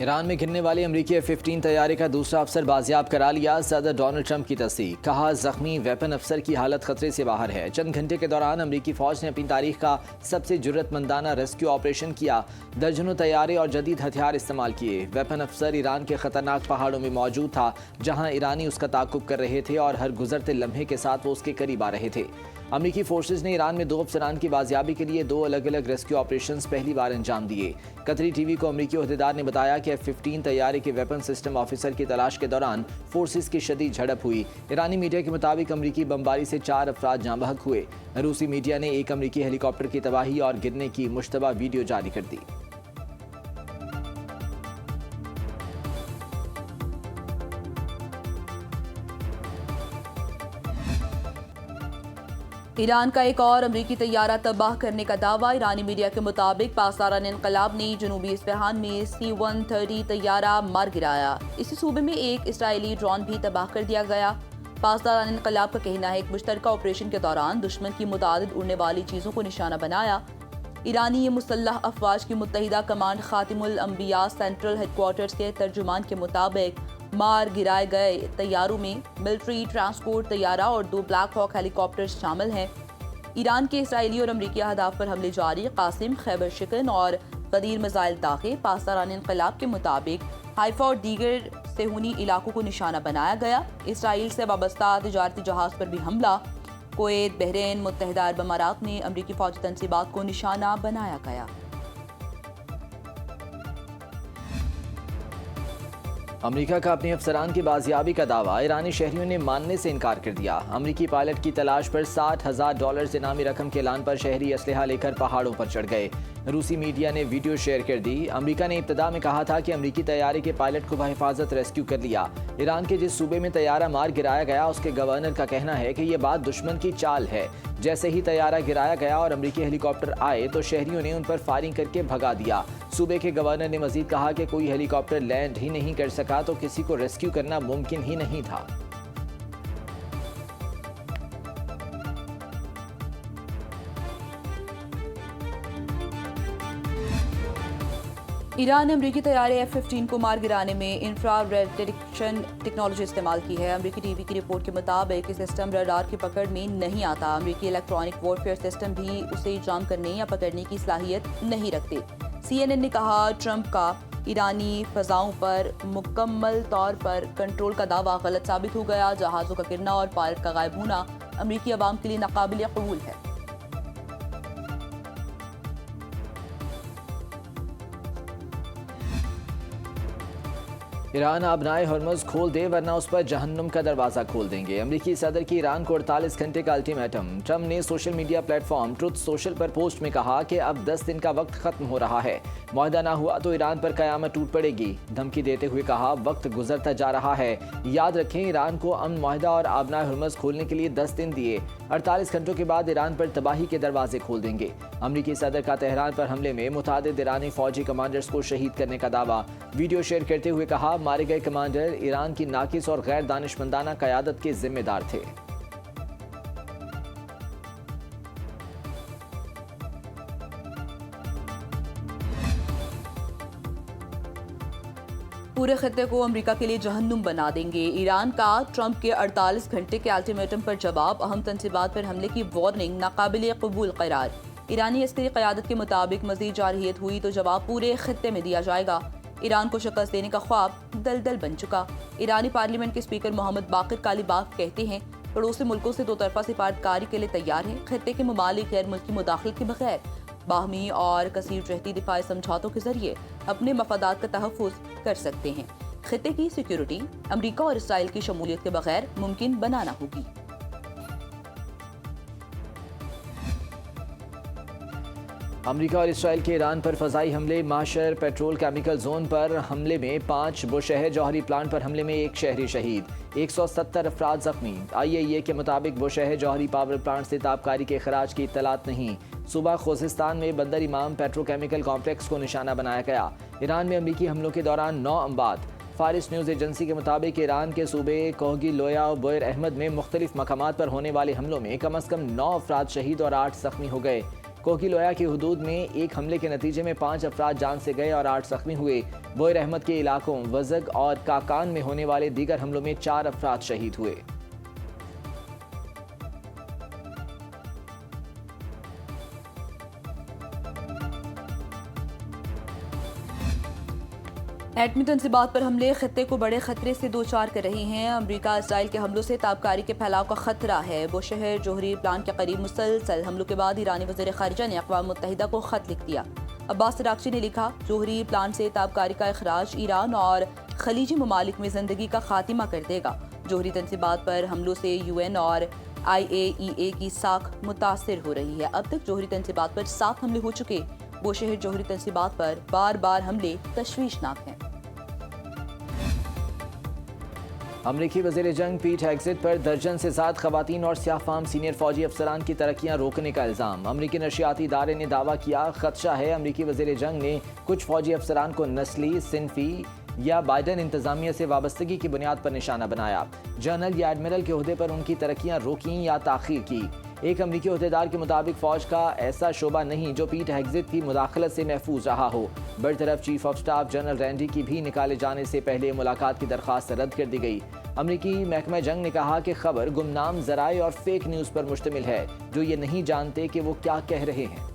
Iran में गिरने वाली अमरीकी F-15 तैयारे का दूसरा अफसर बाजियाब करा लिया। सदर डोनाल्ड ट्रंप की तस्दीक, कहा जख्मी वेपन अफसर की हालत खतरे से बाहर है। चंद घंटे के दौरान अमरीकी फौज ने अपनी तारीख का सबसे जुर्रतमंदाना रेस्क्यू ऑपरेशन किया। दर्जनों तैयारे और जदीद हथियार इस्तेमाल किए। वेपन अफसर ईरान के खतरनाक पहाड़ों में मौजूद था, जहाँ ईरानी उसका ताक़ुब कर रहे थे और हर गुजरते लम्हे के साथ वो उसके करीब आ रहे थे। अमरीकी फोर्सेज ने ईरान में 2 अफसरान की बाजियाबी के लिए 2 अलग अलग रेस्क्यू ऑपरेशंस पहली बार अंजाम दिए। कतरी टीवी को अमरीकी ओहदेदार ने बताया कि F-15 तैयारे के वेपन सिस्टम ऑफिसर की तलाश के दौरान फोर्सेज की शदीद झड़प हुई। ईरानी मीडिया के मुताबिक अमरीकी बमबारी से 4 अफराद जाँ बहक हुए। रूसी मीडिया ने एक अमरीकी हेलीकॉप्टर की तबाही और गिरने की मुश्तबा वीडियो जारी कर दी। ईरान का एक और अमरीकी तैयारा तबाह करने का दावा। ईरानी मीडिया के मुताबिक पासदारान इनकलाब ने जनूबी इस्फहान में C-130 तैयारा मार गिराया। इसी सूबे में एक इसराइली ड्रोन भी तबाह कर दिया गया। पासदारान इनकलाब का कहना है कि मुश्तरका ऑपरेशन के दौरान दुश्मन की मुतादिद उड़ने वाली चीज़ों को निशाना बनाया। ईरानी मुसल्लह अफवाज की मुत्तहिदा कमांड खातिमुल अंबिया सेंट्रल हेडक्वार्टर्स के तर्जुमान के मुताबिक मार गिराए गए तैयारों में मिलिट्री ट्रांसपोर्ट तैयारा और 2 ब्लैक हॉक हेलीकॉप्टर्स शामिल हैं। ईरान के इसराइली और अमरीकी अहदाफ पर हमले जारी। कासिम, खैबर शिकन और गदीर मिसाइल दागे। पासदारान इनकलाब के मुताबिक हाइफा और दीगर सेहूनी इलाकों को निशाना बनाया गया। इसराइल से वाबस्ता तिजारती जहाज पर भी हमला। कुवैत, बहरीन, मुत्तहिदा अरब अमारात में अमरीकी फौजी तनसीबात को निशाना बनाया गया। अमेरिका का अपने अफसरान की बाजियाबी का दावा। ईरानी शहरियों ने मानने से इनकार कर दिया। अमेरिकी पायलट की तलाश पर $60,000 इनामी रकम के ऐलान पर शहरी असलहा लेकर पहाड़ों पर चढ़ गए। रूसी मीडिया ने वीडियो शेयर कर दी। अमेरिका ने इब्तदा में कहा था कि अमेरिकी तैयारे के पायलट को बहिफाजत रेस्क्यू कर लिया। ईरान के जिस सूबे में तैयारा मार गिराया गया, उसके गवर्नर का कहना है कि यह बात दुश्मन की चाल है। जैसे ही तैयारा गिराया गया और अमेरिकी हेलीकॉप्टर आए तो शहरियों ने उन पर फायरिंग करके भगा दिया। सूबे के गवर्नर ने मजीद कहा कि कोई हेलीकॉप्टर लैंड ही नहीं कर सका तो किसी को रेस्क्यू करना मुमकिन ही नहीं था। ईरान ने अमरीकी तैयारे F-15 को मार गिराने में इंफ्रारेड डिटेक्शन टेक्नोलॉजी इस्तेमाल की है। अमरीकी टीवी की रिपोर्ट के मुताबिक सिस्टम रडार की पकड़ में नहीं आता। अमरीकी इलेक्ट्रॉनिक वॉरफेयर सिस्टम भी उसे जाम करने या पकड़ने की सलाहियत नहीं रखते। CNN ने कहा, ट्रंप का ईरानी फ़ज़ाओं पर मुकम्मल तौर पर कंट्रोल का दावा गलत साबित हो गया। जहाज़ों का गिरना और पायलट का गायब होना अमरीकी अवाम के लिए नाकाबिल कबूल है। ईरान आबनाए हॉर्मुज़ खोल दे वरना उस पर जहन्नुम का दरवाज़ा खोल देंगे। अमरीकी सदर की ईरान को 48 घंटे का अल्टीमेटम। ट्रंप ने social media platform truth social पर पोस्ट में कहा कि अब 10 दिन का वक्त खत्म हो रहा है। मुआहदा ना हुआ तो ईरान पर कयामत टूट पड़ेगी। धमकी देते हुए कहा, वक्त गुजरता जा रहा है। याद रखें, ईरान को अमन मुआहदा और आबनाए हॉर्मुज़ खोलने के लिए 10 दिन दिए। 48 घंटों के बाद ईरान पर तबाही के दरवाजे खोल देंगे। अमरीकी सदर का तेहरान पर हमले में मुतादिद ईरानी फौजी कमांडर्स को शहीद करने का दावा। वीडियो शेयर करते हुए कहा, मारे गए कमांडर ईरान की नाकिस और गैर दानिशमंदाना क़यादत के जिम्मेदार थे। पूरे खत्ते को अमेरिका के लिए जहन्नुम बना देंगे। ईरान का ट्रंप के 48 घंटे के अल्टीमेटम पर जवाब। अहम तनसीबात पर हमले की वार्निंग नाकाबिल कबूल करार। ईरानी अस्करी क़यादत के मुताबिक मज़ीद जारहियत हुई तो जवाब पूरे खत्ते में दिया जाएगा। ईरान को शिकस्त देने का ख्वाब दलदल बन चुका। ईरानी पार्लियामेंट के स्पीकर मोहम्मद बाकिर कालीबाफ कहते हैं, पड़ोसी मुल्कों से 2 तरफा सिफारतकारी के लिए तैयार हैं। खत्ते के ममालिक गैर मुल्की मुदाखलत के बगैर बाहमी और कसीर जहती दिफाई समझौतों के जरिए अपने मफादात का तहफ़्फ़ुज़ कर सकते हैं। खत्ते की सिक्योरिटी अमरीका और इसराइल की शमूलियत के बगैर मुमकिन बनाना होगी। अमेरिका और इसराइल के ईरान पर फ़ज़ाई हमले। माशर पेट्रोल केमिकल जोन पर हमले में 5, बुशहर जौहरी प्लांट पर हमले में 1 शहरी शहीद, 170 अफराद जख्मी। IAEA के मुताबिक बुशहर जौहरी पावर प्लांट से ताबकारी के खराज की इत्तलात नहीं। सूबा खुज़िस्तान में बंदर इमाम पेट्रोकेमिकल कॉम्प्लेक्स को निशाना बनाया गया। ईरान में अमरीकी हमलों के दौरान 9 अमवात। फारिस न्यूज़ एजेंसी के मुताबिक ईरान के सूबे कोहगी लोया और बोयर अहमद में मुख्तलिफ मकामात पर होने वाले हमलों में कम अज़ कम 9 अफराद शहीद और 8 जख्मी हो गए। कोकी लोया की हुदूद में एक हमले के नतीजे में 5 अफराद जान से गए और 8 जख्मी हुए। बोयर अहमद के इलाकों वजग और काकान में होने वाले दीगर हमलों में 4 अफराद शहीद हुए। एटमी तंसीबात पर हमले खत्ते को बड़े खतरे से दो चार कर रही हैं। अमरीका इसराइल के हमलों से ताबकारी के फैलाव का खतरा है। बुशहर जोहरी प्लान के करीब मुसलसल हमलों के बाद ईरानी वज़ीर ख़ारिजा ने अक़वाम मुत्तहिदा को खत लिख दिया। अब्बास अराग़ची ने लिखा, जोहरी प्लान से ताबकारी का अखराज ईरान और खलीजी ममालिक में ज़िंदगी का खात्मा कर देगा। जोहरी तंसीबात पर हमलों से UN और IAEA की साख मुतासिर हो रही है। अब तक जोहरी तंसीबात पर 7 हमले हो चुके। बुशहर जोहरी तंसीबात पर बार बार हमले तशवीशनाक हैं। अमरीकी वज़ीर जंग पीट हेग्सेट पर दर्जन से ज़ायद ख़वातीन और स्याह-फाम सीनियर फौजी अफसरान की तरक्कियाँ रोकने का इल्ज़ाम। अमरीकी नशियाती इदारे ने दावा किया, ख़दशा है अमरीकी वज़ीर जंग ने कुछ फौजी अफसरान को नस्ली, सिनफी या बाइडन इंतज़ामिया से वाबस्तगी की बुनियाद पर निशाना बनाया। जनरल या एडमिरल के ओहदे पर उनकी तरक्कियाँ रोकीं या ताख़ीर की। एक अमरीकी ओहदेदार के मुताबिक फ़ौज का ऐसा शोबा नहीं जो पीट हेग्सेट की मुदाखलत से महफूज रहा हो। बरतरफ chief of staff general Randy की भी निकाले जाने से पहले मुलाकात की दरख्वास्त रद्द कर दी गई। अमरीकी महकमा जंग ने कहा कि खबर गुमनाम ज़राए और फेक न्यूज़ पर मुश्तमिल है जो ये नहीं जानते कि वो क्या कह रहे हैं।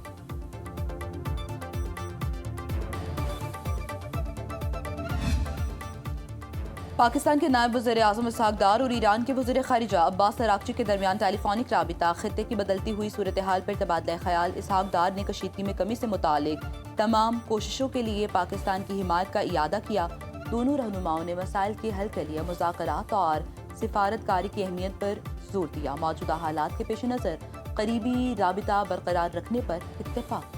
पाकिस्तान के नायब वज़ीर आज़म इसहाक डार और ईरान के वज़ीर ख़ारिजा अब्बास अराग़ची के दरमियान टेलीफोनिक राबिता, खित्ते की बदलती हुई सूरत हाल पर तबादला ख्याल। इसहाक डार ने कशीदगी में कमी से मुतालिक तमाम कोशिशों के लिए पाकिस्तान की हिमायत का इयादा किया। दोनों रहनुमाओं ने मसाइल के हल के लिए मुज़ाकरात और सिफारतकारी की अहमियत पर जोर दिया। मौजूदा हालात के पेश नज़र करीबी राबिता बरकरार रखने पर इत्तेफाक।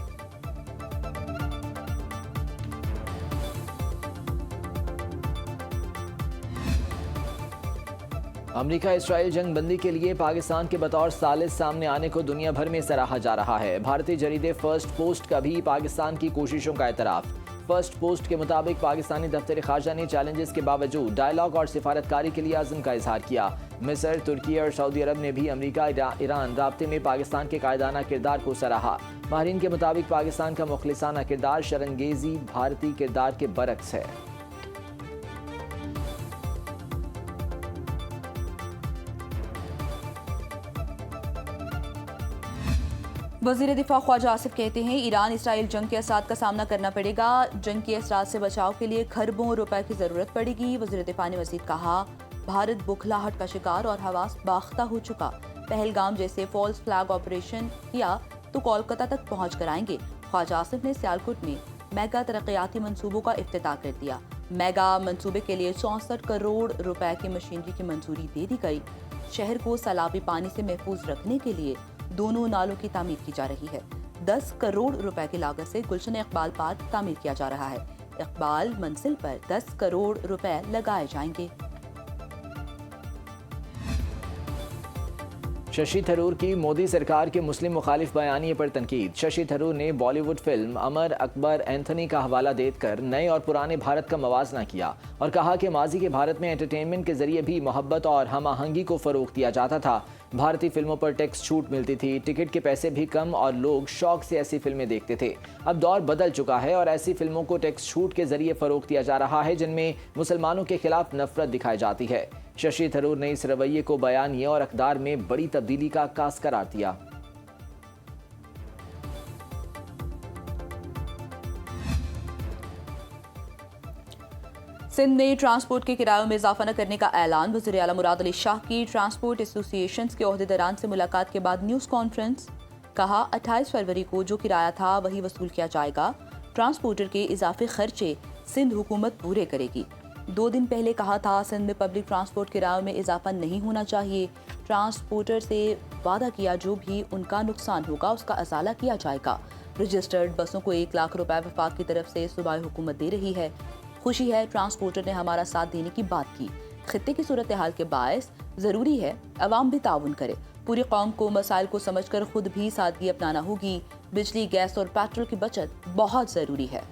अमरीका इसराइल जंग बंदी के लिए पाकिस्तान के बतौर सालिस सामने आने को दुनिया भर में सराहा जा रहा है। भारतीय जरीदे फर्स्ट पोस्ट का भी पाकिस्तान की कोशिशों का एतराफ़। फर्स्ट पोस्ट के मुताबिक पाकिस्तानी दफ्तर ख़ारजा ने चैलेंजेस के बावजूद डायलॉग और सिफारतकारी के लिए आज़म का इजहार किया। मिस्र, तुर्की और सऊदी अरब ने भी अमरीका ईरान राब्ते में पाकिस्तान के कायदाना किरदार को सराहा। माहिरीन के मुताबिक पाकिस्तान का मुखलिसाना किरदार शरंगेज़ी भारतीय किरदार के बरक्स है। वज़ीर दिफा ख्वाजा आसिफ कहते हैं, ईरान इसराइल जंग के असरात का सामना करना पड़ेगा। जंग के असरात से बचाव के लिए खरबों रुपए की ज़रूरत पड़ेगी। वज़ीर दिफा ने मज़ीद कहा, भारत बुखलाहट का शिकार और हवास बाख्ता हो चुका। पहलगाम जैसे फॉल्स फ्लैग ऑपरेशन किया तो कोलकाता तक पहुँच कर आएंगे। ख्वाजा आसिफ ने सियालकोट में मेगा तरक्याती मनसूबों का इफ्तिताह कर दिया। मेगा मनसूबे के लिए 64 करोड़ रुपए की मशीनरी की मंजूरी दे दी गई। शहर को सैलाबी पानी से महफूज रखने के लिए दोनों नालों की तामीर की जा रही है। 10 करोड़ रुपए की लागत से गुलशन इकबाल पार्क तामीर किया जा रहा है। इकबाल मंजिल पर 10 करोड़ रुपए लगाए जाएंगे। शशि थरूर की मोदी सरकार के मुस्लिम मुखालिफ बयानिए पर तनकीद। शशि थरूर ने बॉलीवुड फिल्म अमर अकबर एंथनी का हवाला देकर नए और पुराने भारत का मवाजना किया और कहा कि माजी के भारत में एंटरटेनमेंट के जरिए भी मोहब्बत और हम आहंगी को फ़रोग़ दिया जाता था। भारतीय फिल्मों पर टैक्स छूट मिलती थी, टिकट के पैसे भी कम और लोग शौक से ऐसी फिल्में देखते थे। अब दौर बदल चुका है और ऐसी फिल्मों को टैक्स छूट के जरिए फ़रोग़ दिया जा रहा है जिनमें मुसलमानों के खिलाफ नफरत दिखाई जाती है। शशि थरूर ने इस रवैये को बयानिए और अक़दार में बड़ी तब्दीली का आगाज़ करार दिया। सिंध में ट्रांसपोर्ट के किरायों में इजाफा न करने का ऐलान। वज़ीर आला मुराद अली शाह की ट्रांसपोर्ट एसोसिएशंस के ओहदेदारान से मुलाकात के बाद न्यूज़ कॉन्फ्रेंस। कहा, 28 फरवरी को जो किराया था वही वसूल किया जाएगा। ट्रांसपोर्टर के इजाफी खर्चे सिंध हुकूमत पूरे करेगी। 2 दिन पहले कहा था सिंध में पब्लिक ट्रांसपोर्ट किरायों में इजाफा नहीं होना चाहिए। ट्रांसपोर्टर से वादा किया जो भी उनका नुकसान होगा उसका अजाला किया जाएगा। रजिस्टर्ड बसों को 1 लाख रुपए वफाक की तरफ से सूबाई हुकूमत दे रही है। खुशी है ट्रांसपोर्टर ने हमारा साथ देने की बात की। खित्ते की सूरत हाल के बायस ज़रूरी है अवाम भी ताउन करे। पूरी कौम को मसाइल को समझकर खुद भी सादगी अपनाना होगी। बिजली, गैस और पेट्रोल की बचत बहुत ज़रूरी है।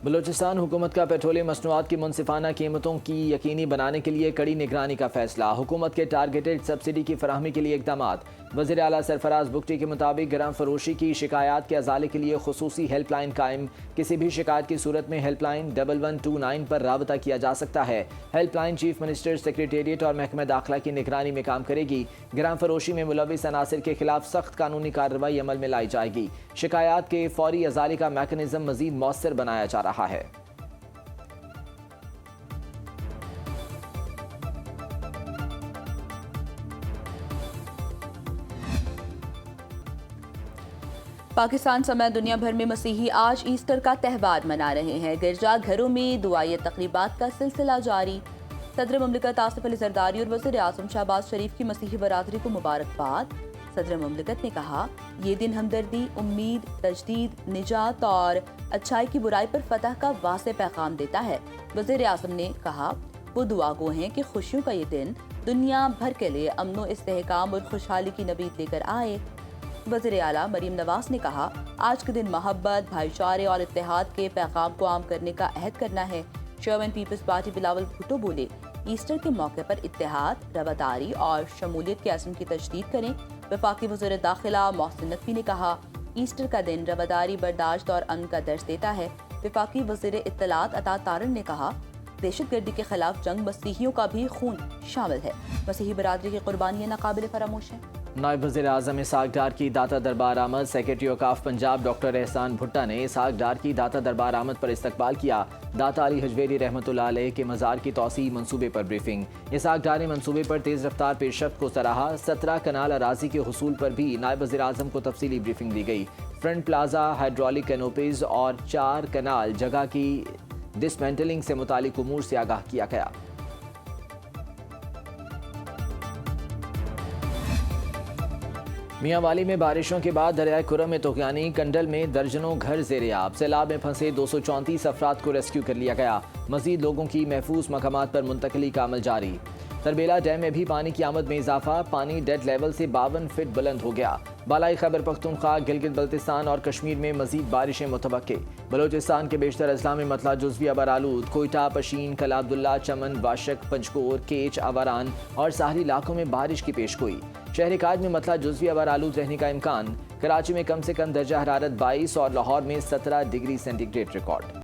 बलूचिस्तान हुकूमत का पेट्रोलियम मसनूआत की मुनसिफाना कीमतों की यकीनी बनाने के लिए कड़ी निगरानी का फैसला। हुकूमत के टारगेटेड सब्सिडी की फराहमी के लिए इकदामात। वज़ीर आला सरफराज बुगटी के मुताबिक गरम फरोशी की शिकायत के अजाले के लिए खुसूसी हेल्पलाइन कायम। किसी भी शिकायत की सूरत में हेल्पलाइन 1129 पर राबता किया जा सकता है। हेल्पलाइन चीफ मिनिस्टर, सेक्रेटेरिएट और महकमा दाखिला की निगरानी में काम करेगी। गरम फरोशी में मुलविस अनासर के खिलाफ सख्त कानूनी कार्रवाई अमल में लाई जाएगी। शिकायत के फौरी अजाले का मैकेनिज्म मजीद मौसर बनाया जा रहा है। पाकिस्तान समेत दुनिया भर में मसीही आज ईस्टर का त्यौहार मना रहे हैं। गिरजा घरों में दुआई तकरीबात का सिलसिला जारी। सदर मुमलिकत आसिफ अली जरदारी और वज़ीर आज़म शहबाज शरीफ की मसीही बरादरी को मुबारकबाद। सदर मुमलिकत ने कहा, ये दिन हमदर्दी, उम्मीद, तजदीद, निजात और अच्छाई की बुराई पर फतह का वाज़ेह पैगाम देता है। वज़ीर आज़म ने कहा, वो दुआगो हैं कि खुशियों का ये दिन दुनिया भर के लिए अमन, इस्तेहकाम और खुशहाली की नवीद लेकर आए। वज़ीर आला मरीम नवाज ने कहा, आज के दिन मोहब्बत, भाईचारे और इत्तेहाद के पैगाम को आम करने का अहद करना है। Chairman peoples party Bilawal Bhutto बोले, ईस्टर के मौके पर इत्तेहाद, रवादारी और शमूलियत के अज़्म की तजदीद करें। वफाकी वज़ीर दाखिला मोहसिन नकवी ने कहा, ईस्टर का दिन रवादारी, बर्दाश्त और अमन का दर्ज देता है। वफाकी वज़ीर इत्तलात अता तारन ने कहा, दहशतगर्दी के खिलाफ जंग मसीहियों का भी खून शामिल है। मसीही बरादरी की कुर्बानियाँ नाकाबिल फरामोश हैं। नायब वज़ीर आज़म इसहाक डार की दाता दरबार आमद। सेक्रेटरी ऑफ पंजाब डॉक्टर एहसान भुट्टा ने इसहाक डार की दाता दरबार आमद पर इस्तकबाल किया। दाता अली हजवेरी रहमतुल्लाह अलैह के मज़ार की तौसी मंसूबे पर ब्रीफिंग। इसहाक डार ने मंसूबे पर तेज़ रफ्तार पेशरफ्त को सराहा। 17 कनाल अराजी के हुसूल पर भी नायब वज़ीर आज़म को तफसीली ब्रीफिंग दी गई। फ्रंट प्लाजा, हाइड्रोलिक कैनोपीज और 4 कनाल जगह की डिसमेंटलिंग से मुतालिक उमूर से आगाह किया गया। मियांवाली में बारिशों के बाद दरियाए खुरम में तोगयानी। कंडल में दर्जनों घर ज़ेर-ए-आब। सैलाब में फंसे 234 अफराद को रेस्क्यू कर लिया गया। मजीद लोगों की महफूज मकामात पर मुंतकली का अमल जारी। तरबेला डैम में भी पानी की आमद में इजाफा। पानी डेड लेवल से 52 फीट बुलंद हो गया। बालाई खैबर पख्तूनख्वा, गिलगित बल्तिस्तान और कश्मीर में मजीद बारिशें मुतवक्के। बलोचिस्तान के बेशतर अजला में मतला जुज़वी अबरालूद। कोयटा, पशीन, कला अब्दुल्ला, चमन, वाशक, पंचकोर, केच, आवारान और साहरी इलाकों में बारिश की पेशगोई। शहर काज में मतला जुज़वी अबरालूद रहने का इम्कान। कराची में कम से कम दर्जा हरारत 22 और लाहौर में 17 डिग्री सेंटीग्रेड रिकॉर्ड।